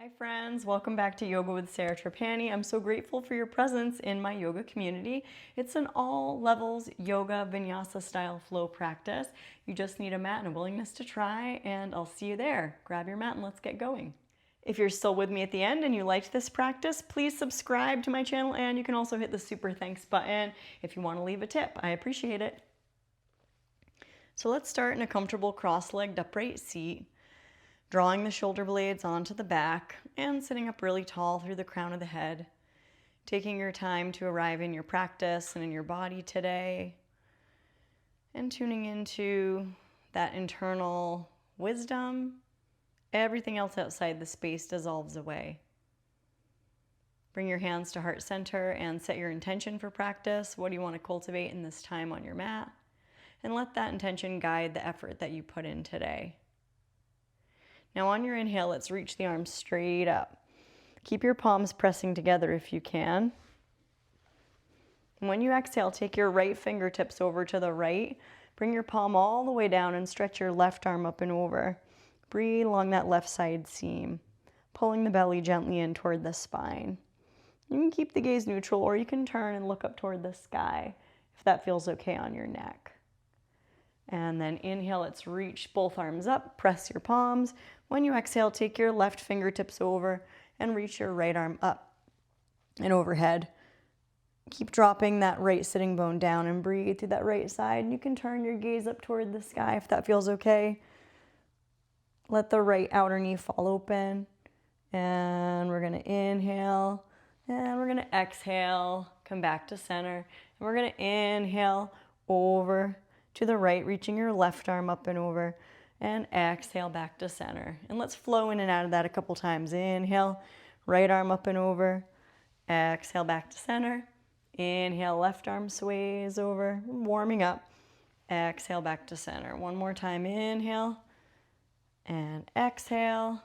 Hi friends, welcome back to Yoga with Sarah Trapani. I'm so grateful for your presence in my yoga community. It's an all levels yoga vinyasa style flow practice. You just need a mat and a willingness to try, and I'll see you there. Grab your mat and let's get going. If you're still with me at the end and you liked this practice, please subscribe to my channel, and you can also hit the super thanks button if you want to leave a tip. I appreciate it. So let's start in a comfortable cross-legged upright seat, drawing the shoulder blades onto the back and sitting up really tall through the crown of the head, taking your time to arrive in your practice and in your body today, and tuning into that internal wisdom. Everything else outside the space dissolves away. Bring your hands to heart center and set your intention for practice. What do you want to cultivate in this time on your mat? And let that intention guide the effort that you put in today. Now on your inhale, let's reach the arms straight up. Keep your palms pressing together if you can. And when you exhale, take your right fingertips over to the right. Bring your palm all the way down and stretch your left arm up and over. Breathe along that left side seam, pulling the belly gently in toward the spine. You can keep the gaze neutral, or you can turn and look up toward the sky if that feels okay on your neck. And then inhale, let's reach both arms up, press your palms. When you exhale, take your left fingertips over and reach your right arm up and overhead. Keep dropping that right sitting bone down and breathe through that right side. And you can turn your gaze up toward the sky if that feels okay. Let the right outer knee fall open. And we're gonna inhale and we're gonna exhale, come back to center. And we're gonna inhale over to the right, reaching your left arm up and over, and exhale back to center. And let's flow in and out of that a couple times. Inhale, right arm up and over, exhale back to center. Inhale, left arm sways over, warming up. Exhale back to center. One more time, inhale, and exhale,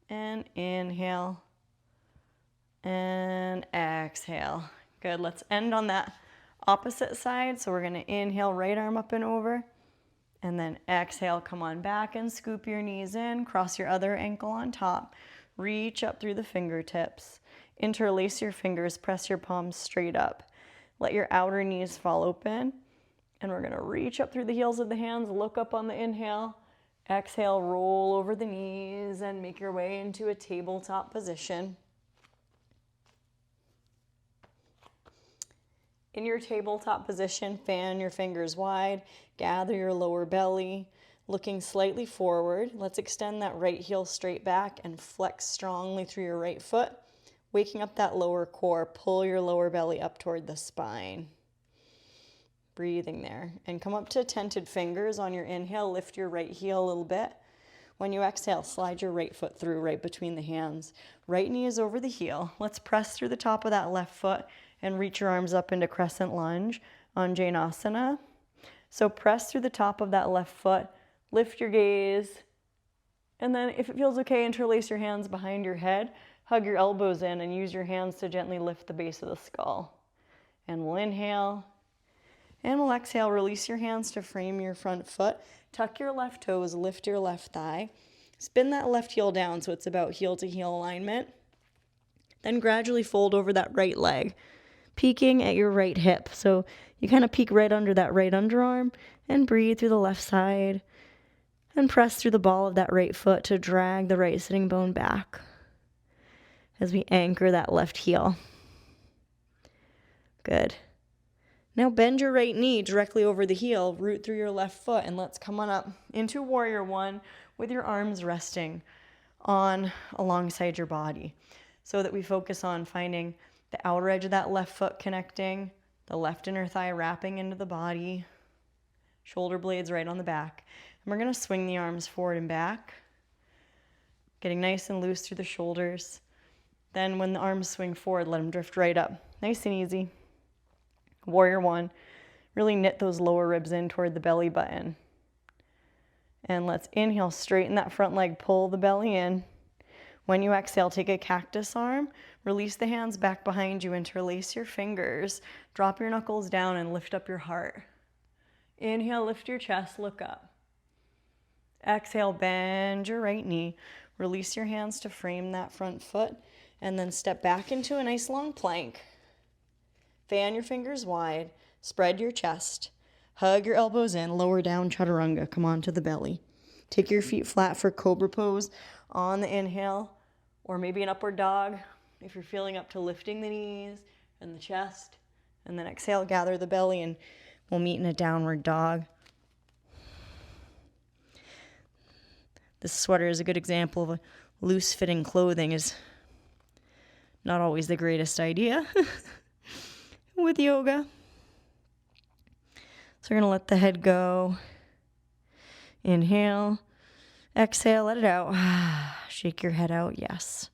and inhale, and exhale. Good, let's end on that opposite side. So we're gonna inhale, right arm up and over, and then exhale, come on back and scoop your knees in, cross your other ankle on top, reach up through the fingertips, interlace your fingers, press your palms straight up. Let your outer knees fall open, and we're gonna reach up through the heels of the hands, look up on the inhale, exhale, roll over the knees, and make your way into a tabletop position. In your tabletop position, fan your fingers wide, gather your lower belly, looking slightly forward. Let's extend that right heel straight back and flex strongly through your right foot, waking up that lower core. Pull your lower belly up toward the spine. Breathing there. And come up to tented fingers on your inhale. Lift your right heel a little bit. When you exhale, slide your right foot through right between the hands. Right knee is over the heel. Let's press through the top of that left foot and reach your arms up into crescent lunge on Jainasana. So press through the top of that left foot, lift your gaze, and then if it feels okay, interlace your hands behind your head, hug your elbows in, and use your hands to gently lift the base of the skull. And we'll inhale, and we'll exhale. Release your hands to frame your front foot, tuck your left toes, lift your left thigh, spin that left heel down so it's about heel to heel alignment. Then gradually fold over that right leg, peeking at your right hip. So you kind of peek right under that right underarm and breathe through the left side and press through the ball of that right foot to drag the right sitting bone back as we anchor that left heel. Good. Now bend your right knee directly over the heel, root through your left foot, and let's come on up into Warrior One with your arms resting on alongside your body so that we focus on finding the outer edge of that left foot connecting, the left inner thigh wrapping into the body, shoulder blades right on the back. And we're gonna swing the arms forward and back, getting nice and loose through the shoulders. Then when the arms swing forward, let them drift right up. Nice and easy. Warrior One. Really knit those lower ribs in toward the belly button. And let's inhale, straighten that front leg, pull the belly in. When you exhale, take a cactus arm, release the hands back behind you, interlace your fingers, drop your knuckles down and lift up your heart. Inhale, lift your chest, look up. Exhale, bend your right knee, Release your hands to frame that front foot, and then step back into a nice long plank. Fan your fingers wide, spread your chest, hug your elbows in, lower down chaturanga, come onto the belly. Take your feet flat for cobra pose on the inhale, or maybe an upward dog if you're feeling up to lifting the knees and the chest. And then exhale, gather the belly, and we'll meet in a downward dog. This sweater is a good example of a loose-fitting clothing is not always the greatest idea with yoga. So we're going to let the head go. Inhale. Exhale, let it out. Shake your head out, yes.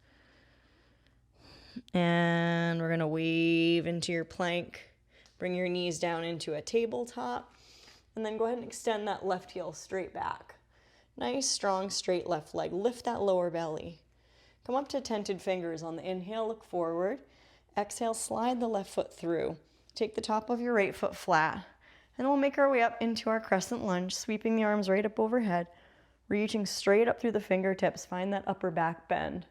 And we're going to wave into your plank. Bring your knees down into a tabletop. And then go ahead and extend that left heel straight back. Nice, strong, straight left leg. Lift that lower belly. Come up to tented fingers on the inhale, look forward. Exhale, slide the left foot through. Take the top of your right foot flat. And we'll make our way up into our crescent lunge, sweeping the arms right up overhead, reaching straight up through the fingertips. Find that upper back bend.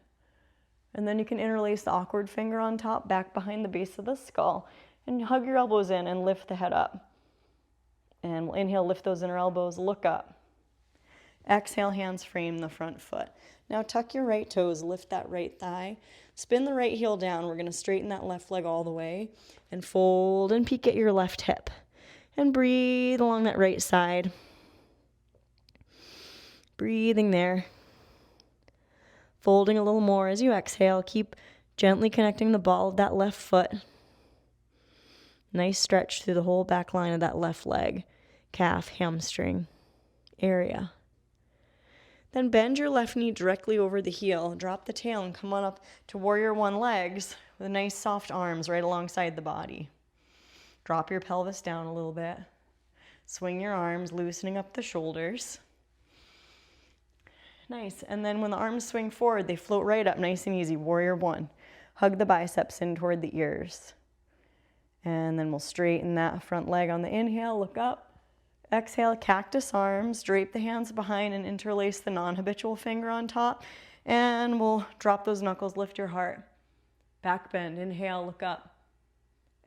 And then you can interlace the awkward finger on top, back behind the base of the skull, and hug your elbows in and lift the head up. And we'll inhale, lift those inner elbows, look up. Exhale, hands frame the front foot. Now tuck your right toes, lift that right thigh, spin the right heel down. We're going to straighten that left leg all the way and fold and peek at your left hip. And breathe along that right side. Breathing there. Folding a little more as you exhale. Keep gently connecting the ball of that left foot. Nice stretch through the whole back line of that left leg, calf, hamstring area. Then bend your left knee directly over the heel. Drop the tail and come on up to warrior one legs with nice soft arms right alongside the body. Drop your pelvis down a little bit. Swing your arms, loosening up the shoulders. Nice. And then when the arms swing forward, they float right up nice and easy. Warrior one. Hug the biceps in toward the ears. And then we'll straighten that front leg on the inhale. Look up. Exhale, cactus arms. Drape the hands behind and interlace the non-habitual finger on top. And we'll drop those knuckles, lift your heart. Back bend. Inhale, look up.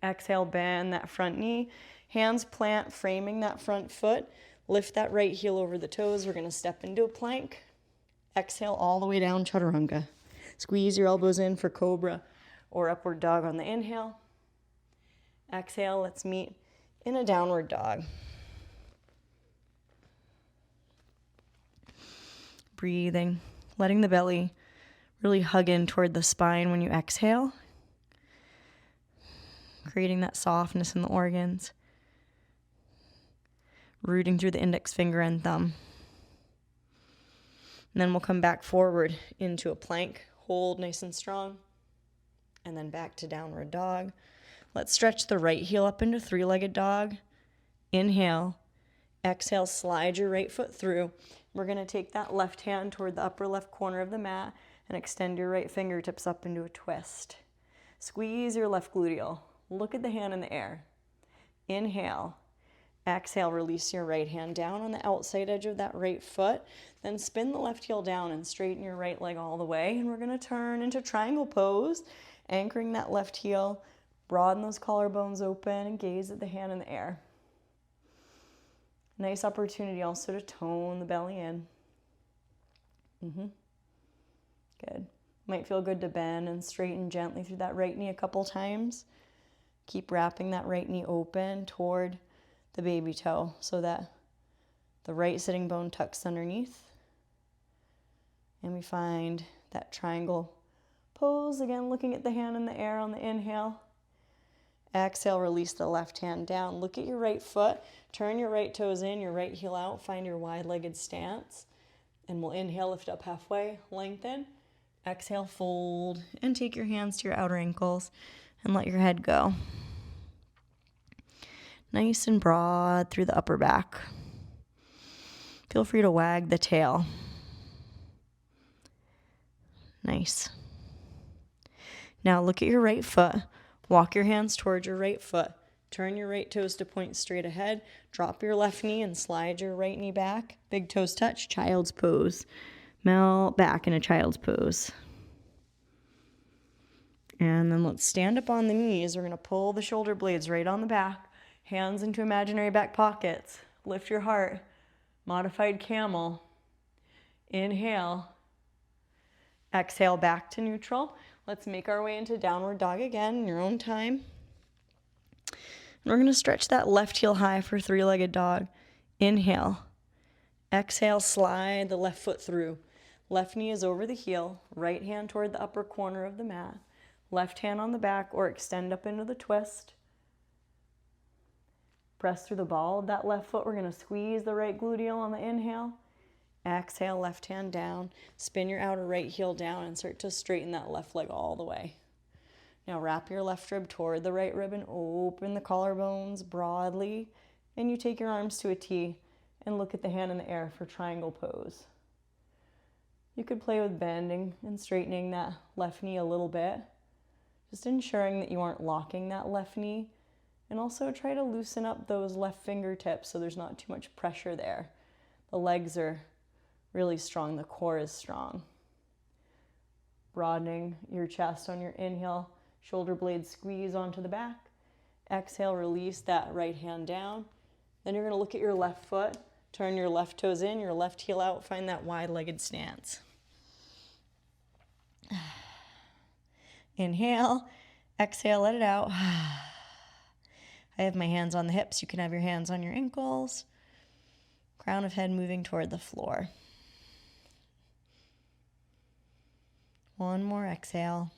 Exhale, bend that front knee. Hands plant, framing that front foot. Lift that right heel over the toes. We're going to step into a plank. Exhale all the way down, chaturanga. Squeeze your elbows in for cobra or upward dog on the inhale. Exhale, let's meet in a downward dog. Breathing, letting the belly really hug in toward the spine when you exhale. Creating that softness in the organs. Rooting through the index finger and thumb. And then we'll come back forward into a plank. Hold nice and strong. And then back to downward dog. Let's stretch the right heel up into three-legged dog. Inhale. Exhale, slide your right foot through. We're going to take that left hand toward the upper left corner of the mat and extend your right fingertips up into a twist. Squeeze your left gluteal. Look at the hand in the air. Inhale. Exhale, release your right hand down on the outside edge of that right foot. Then spin the left heel down and straighten your right leg all the way. And we're going to turn into triangle pose, anchoring that left heel. Broaden those collarbones open and gaze at the hand in the air. Nice opportunity also to tone the belly in. Good. Might feel good to bend and straighten gently through that right knee a couple times. Keep wrapping that right knee open toward the baby toe so that the right sitting bone tucks underneath. And we find that triangle pose. Again, looking at the hand in the air on the inhale. Exhale, release the left hand down. Look at your right foot. Turn your right toes in, your right heel out. Find your wide-legged stance. And we'll inhale, lift up halfway, lengthen. Exhale, fold, and take your hands to your outer ankles and let your head go. Nice and broad through the upper back. Feel free to wag the tail. Nice. Now look at your right foot. Walk your hands towards your right foot. Turn your right toes to point straight ahead. Drop your left knee and slide your right knee back. Big toes touch, child's pose. Melt back in a child's pose. And then let's stand up on the knees. We're going to pull the shoulder blades right on the back, hands into imaginary back pockets. Lift your heart. Modified camel. Inhale. Exhale back to neutral. Let's make our way into downward dog again in your own time. And we're going to stretch that left heel high for three-legged dog. Inhale. Exhale, slide the left foot through. Left knee is over the heel. Right hand toward the upper corner of the mat. Left hand on the back or extend up into the twist. Press through the ball of that left foot. We're going to squeeze the right gluteal on the inhale. Exhale, left hand down. Spin your outer right heel down and start to straighten that left leg all the way. Now wrap your left rib toward the right rib and open the collarbones broadly. And you take your arms to a T and look at the hand in the air for triangle pose. You could play with bending and straightening that left knee a little bit. Just ensuring that you aren't locking that left knee. And also try to loosen up those left fingertips so there's not too much pressure there. The legs are really strong. The core is strong. Broadening your chest on your inhale. Shoulder blades squeeze onto the back. Exhale, release that right hand down. Then you're going to look at your left foot. Turn your left toes in, your left heel out. Find that wide-legged stance. Inhale, exhale, let it out. I have my hands on the hips. You can have your hands on your ankles. Crown of head moving toward the floor. One more exhale.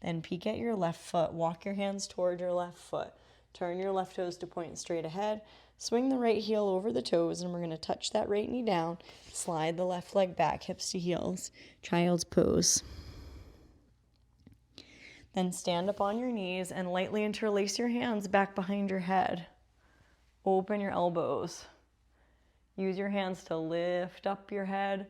Then peek at your left foot. Walk your hands toward your left foot. Turn your left toes to point straight ahead. Swing the right heel over the toes, and we're going to touch that right knee down. Slide the left leg back, hips to heels. Child's pose. Then stand up on your knees and lightly interlace your hands back behind your head. Open your elbows. Use your hands to lift up your head.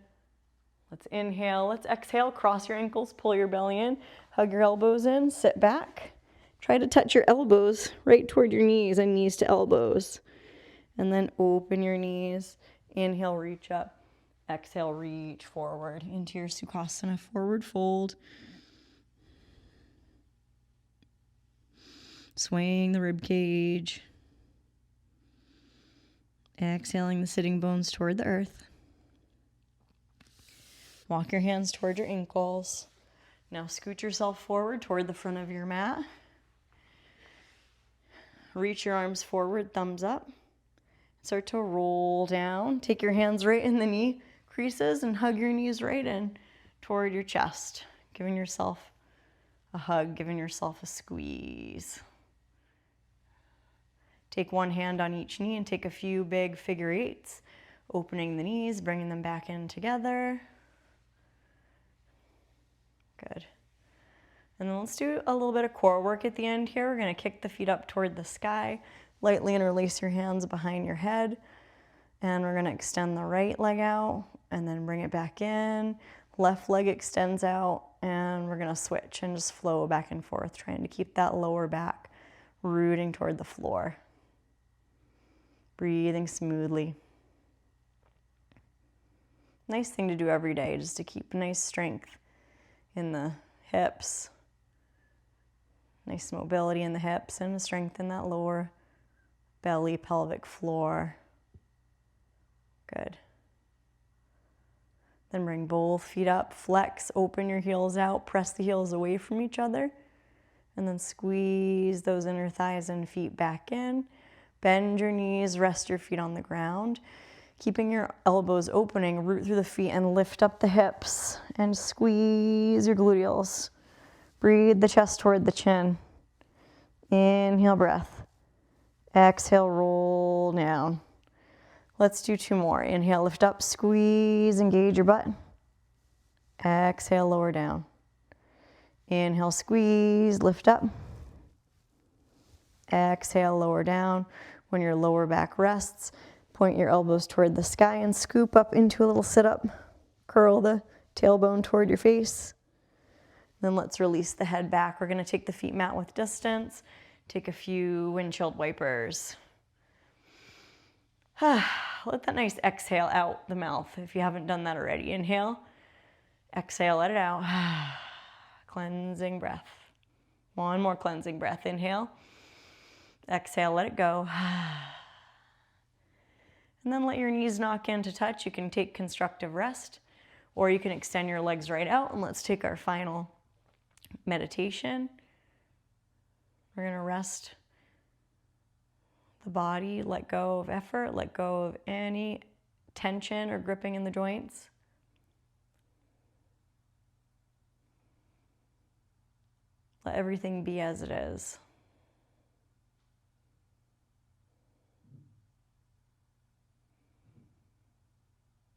Let's inhale. Let's exhale. Cross your ankles. Pull your belly in. Hug your elbows in. Sit back. Try to touch your elbows right toward your knees and knees to elbows. And then open your knees. Inhale, reach up. Exhale, reach forward into your Sukhasana, forward fold. Swaying the rib cage. Exhaling the sitting bones toward the earth. Walk your hands toward your ankles. Now scoot yourself forward toward the front of your mat. Reach your arms forward, thumbs up. Start to roll down. Take your hands right in the knee creases and hug your knees right in toward your chest. Giving yourself a hug, giving yourself a squeeze. Take one hand on each knee and take a few big figure eights. Opening the knees, bringing them back in together. Good. And then let's do a little bit of core work at the end here. We're going to kick the feet up toward the sky. Lightly interlace your hands behind your head. And we're going to extend the right leg out and then bring it back in. Left leg extends out and we're going to switch and just flow back and forth, trying to keep that lower back rooting toward the floor. Breathing smoothly. Nice thing to do every day, just to keep nice strength in the hips. Nice mobility in the hips and strength in that lower belly, pelvic floor. Good. Then bring both feet up, flex, open your heels out, press the heels away from each other, and then squeeze those inner thighs and feet back in. Bend your knees, rest your feet on the ground. Keeping your elbows opening, root through the feet and lift up the hips and squeeze your gluteals. Breathe the chest toward the chin. Inhale, breath. Exhale, roll down. Let's do two more. Inhale, lift up, squeeze, engage your butt. Exhale, lower down. Inhale, squeeze, lift up. Exhale, lower down. When your lower back rests, point your elbows toward the sky and scoop up into a little sit-up. Curl the tailbone toward your face. Then let's release the head back. We're going to take the feet mat width distance. Take a few windshield wipers. Let that nice exhale out the mouth if you haven't done that already. Inhale, exhale, let it out. Cleansing breath. One more cleansing breath. Inhale, exhale, let it go. And then let your knees knock in to touch. You can take constructive rest, or you can extend your legs right out. And let's take our final meditation. We're going to rest the body, let go of effort, let go of any tension or gripping in the joints. Let everything be as it is.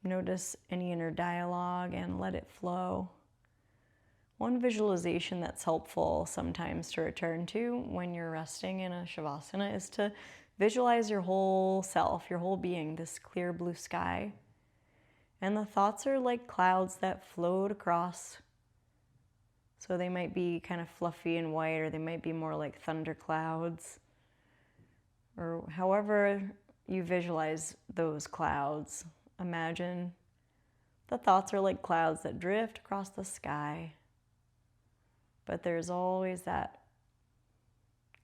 Notice any inner dialogue and let it flow. One visualization that's helpful sometimes to return to when you're resting in a Savasana is to visualize your whole self, your whole being, this clear blue sky. And the thoughts are like clouds that float across. So they might be kind of fluffy and white, or they might be more like thunder clouds, or however you visualize those clouds. Imagine the thoughts are like clouds that drift across the sky, but there's always that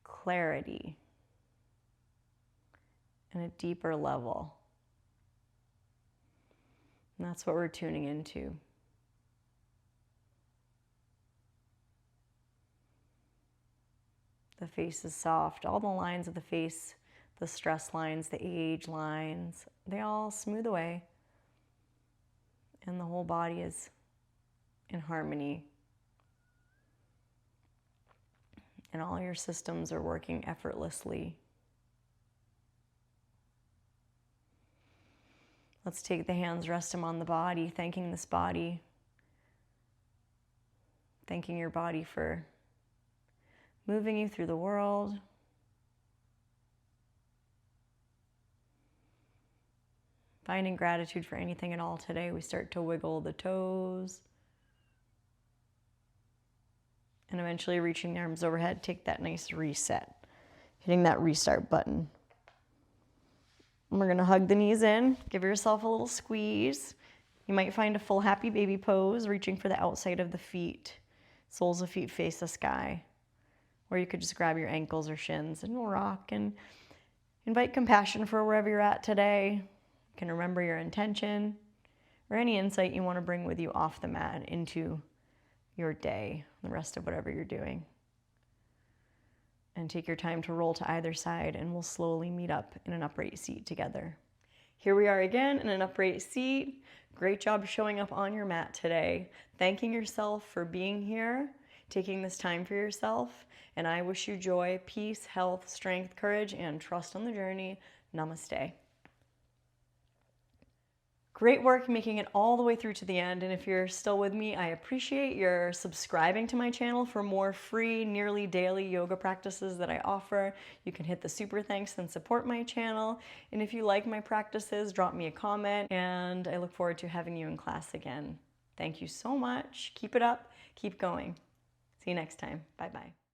clarity and a deeper level. And that's what we're tuning into. The face is soft. All the lines of the face, the stress lines, the age lines, they all smooth away. And the whole body is in harmony. And all your systems are working effortlessly. Let's take the hands, rest them on the body, thanking this body. Thanking your body for moving you through the world. Finding gratitude for anything at all today. We start to wiggle the toes. And eventually reaching the arms overhead, take that nice reset. Hitting that restart button. And we're going to hug the knees in. Give yourself a little squeeze. You might find a full happy baby pose, reaching for the outside of the feet. Soles of feet face the sky. Or you could just grab your ankles or shins and we'll rock and invite compassion for wherever you're at today. You can remember your intention or any insight you want to bring with you off the mat into your day, the rest of whatever you're doing. And take your time to roll to either side and we'll slowly meet up in an upright seat together. Here we are again in an upright seat. Great job showing up on your mat today. Thanking yourself for being here, taking this time for yourself. And I wish you joy, peace, health, strength, courage, and trust on the journey. Namaste. Great work making it all the way through to the end. And if you're still with me, I appreciate your subscribing to my channel for more free, nearly daily yoga practices that I offer. You can hit the super thanks and support my channel. And if you like my practices, drop me a comment. And I look forward to having you in class again. Thank you so much. Keep it up. Keep going. See you next time. Bye-bye.